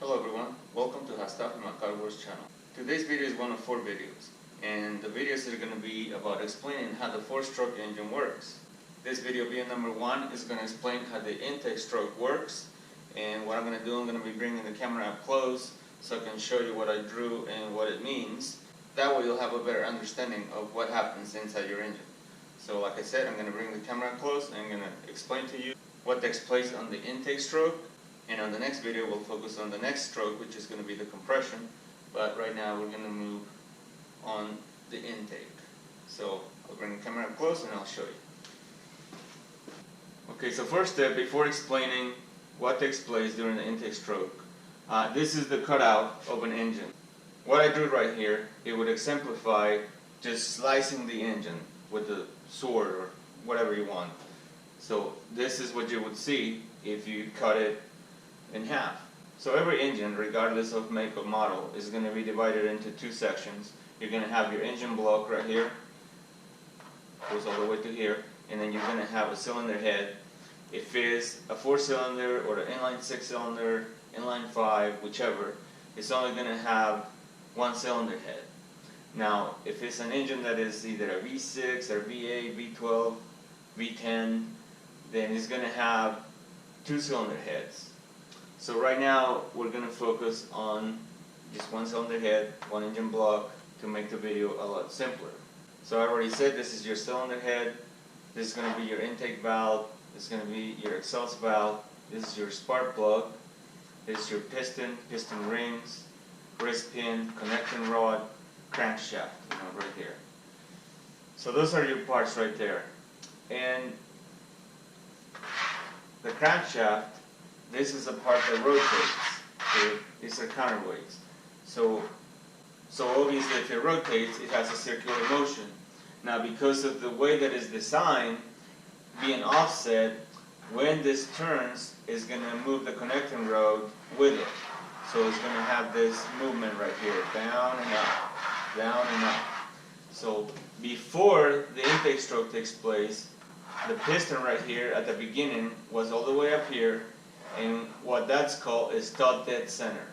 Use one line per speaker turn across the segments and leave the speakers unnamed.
Hello everyone, welcome to Hastaf Makarwor's channel. Today's video is one of 4 videos, and the videos are going to be about explaining how the 4-stroke engine works. This video being number 1 is going to explain how the intake stroke works, and what I'm going to do, I'm going to be bringing the camera up close so I can show you what I drew and what it means. That way you'll have a better understanding of what happens inside your engine. So like I said, I'm going to bring the camera up close and I'm going to explain to you what takes place on the intake stroke. And on the next video, we'll focus on the next stroke, which is going to be the compression. But right now, we're going to move on the intake. So I'll bring the camera up close and I'll show you. Okay, so first step, before explaining what takes place during the intake stroke, this is the cutout of an engine. What I drew right here, it would exemplify just slicing the engine with a sword or whatever you want. So this is what you would see if you cut it in half. So every engine, regardless of make or model, is going to be divided into 2 sections. You're going to have your engine block right here, goes all the way to here, and then you're going to have a cylinder head. If it's a 4-cylinder or an inline 6-cylinder, inline 5, whichever, it's only going to have 1 cylinder head. Now, if it's an engine that is either a V6 or V8, V12, V10, then it's going to have 2 cylinder heads. So right now we're going to focus on just 1 cylinder head, 1 engine block to make the video a lot simpler. So I already said this is your cylinder head, this is going to be your intake valve, this is going to be your exhaust valve, this is your spark plug, this is your piston rings, wrist pin, connection rod, crankshaft, right here. So those are your parts right there. And the crankshaft, this is a part that rotates. Okay? These are counterweights. So obviously if it rotates, it has a circular motion. Now because of the way that it's designed, being offset, when this turns, it's going to move the connecting rod with it. So it's going to have this movement right here, down and up, down and up. So before the intake stroke takes place, the piston right here at the beginning was all the way up here, and what that's called is top dead center.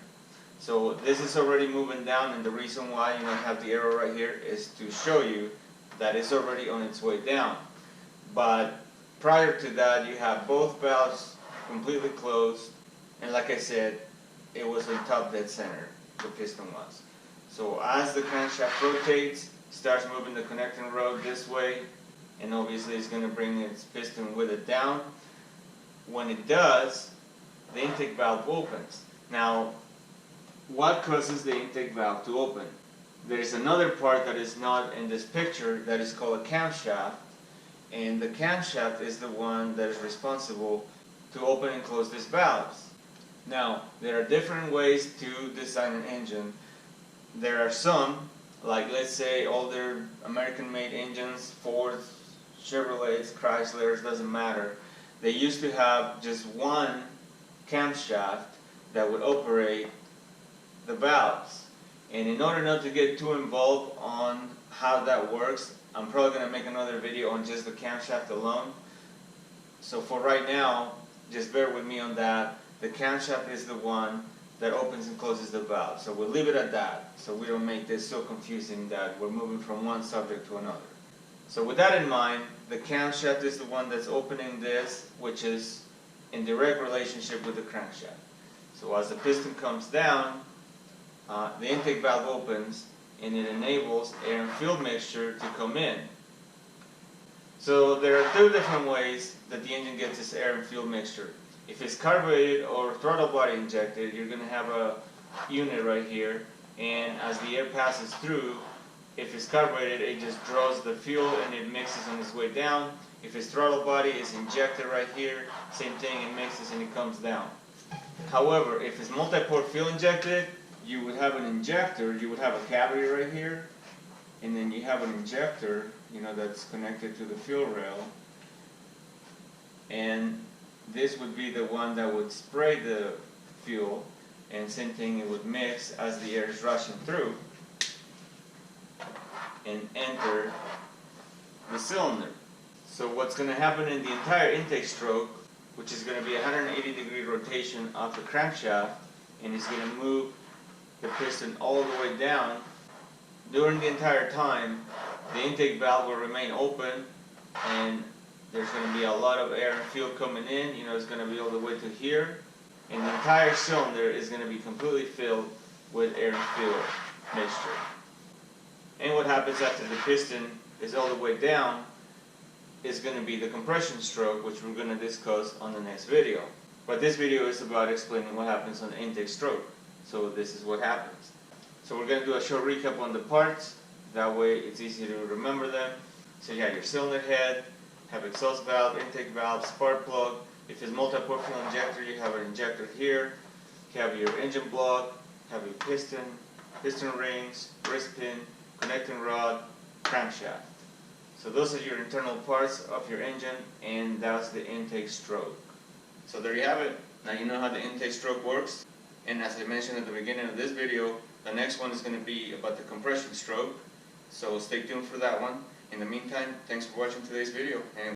So this is already moving down, and the reason why I have the arrow right here is to show you that it's already on its way down. But prior to that, you have both valves completely closed, and like I said, it was in top dead center, the piston was. So as the crankshaft rotates, it starts moving the connecting rod this way, and obviously it's going to bring its piston with it down. When it does, the intake valve opens. Now, what causes the intake valve to open? There is another part that is not in this picture that is called a camshaft, and the camshaft is the one that is responsible to open and close these valves. Now, there are different ways to design an engine. There are some, like let's say older American-made engines, Fords, Chevrolets, Chryslers, doesn't matter. They used to have just one camshaft that would operate the valves. And in order not to get too involved on how that works, I'm probably going to make another video on just the camshaft alone. So for right now, just bear with me on that. The camshaft is the one that opens and closes the valve. So we'll leave it at that, so we don't make this so confusing that we're moving from one subject to another. So with that in mind, the camshaft is the one that's opening this, which is in direct relationship with the crankshaft. So as the piston comes down, the intake valve opens and it enables air and fuel mixture to come in. So there are 2 different ways that the engine gets its air and fuel mixture. If it's carbureted or throttle body injected, you're going to have a unit right here, and as the air passes through, if it's carbureted, it just draws the fuel and it mixes on its way down. If it's throttle body, it's injected right here, same thing, it mixes and it comes down. However, if it's multi-port fuel injected, you would have an injector, you would have a cavity right here, and then you have an injector, that's connected to the fuel rail, and this would be the one that would spray the fuel, and same thing, it would mix as the air is rushing through and enter the cylinder. So what's going to happen in the entire intake stroke, which is going to be a 180-degree rotation of the crankshaft, and it's going to move the piston all the way down. During the entire time, the intake valve will remain open, and there's going to be a lot of air and fuel coming in. It's going to be all the way to here, and the entire cylinder is going to be completely filled with air and fuel mixture. And what happens after the piston is all the way down is going to be the compression stroke, which we're going to discuss on the next video. But this video is about explaining what happens on the intake stroke. So this is what happens. So we're going to do a short recap on the parts. That way it's easy to remember them. So you have your cylinder head, have exhaust valve, intake valve, spark plug. If it's multi-port fuel injector, you have an injector here. You have your engine block, have your piston rings, wrist pin, connecting rod, crankshaft. So those are your internal parts of your engine, and that's the intake stroke. So there you have it. Now you know how the intake stroke works. And as I mentioned at the beginning of this video, the next one is going to be about the compression stroke. So stay tuned for that one. In the meantime, thanks for watching today's video. And